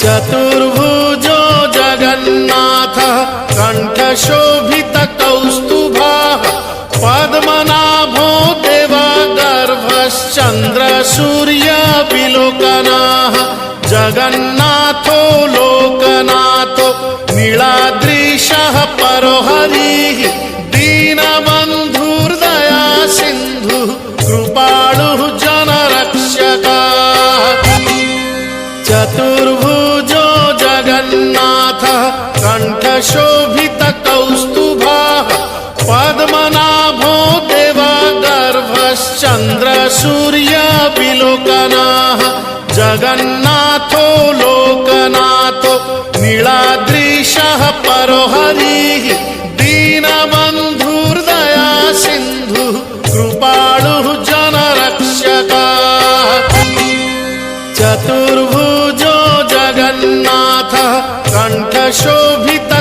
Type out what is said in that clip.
चतुर्भुजो जगन्नाथः कण्ठशोभितकौस्तुभः पद्मनाभो देवगर्भश्चन्द्रसूर्यविलोकनः जगन्नाथो लोकनाथो नीलाद्रीशः परो हरिः दीनबन्धुर्दया सिन्धुः कृपालुः जनरक्षकः चतुर्भुजो जगन्नाथः कण्ठशोभितकौस्तुभः पद्मनाभो देवगर्भश्चन्द्रसूर्यविलोकनः जगन्नाथो लोकनाथो नीलाद्रीशः परो हरिः दीनबन्धुर्दया सिन्धुः कृपालुः जनरक्षकः चतुर्भुजो जगन्नाथः कण्ठशोभित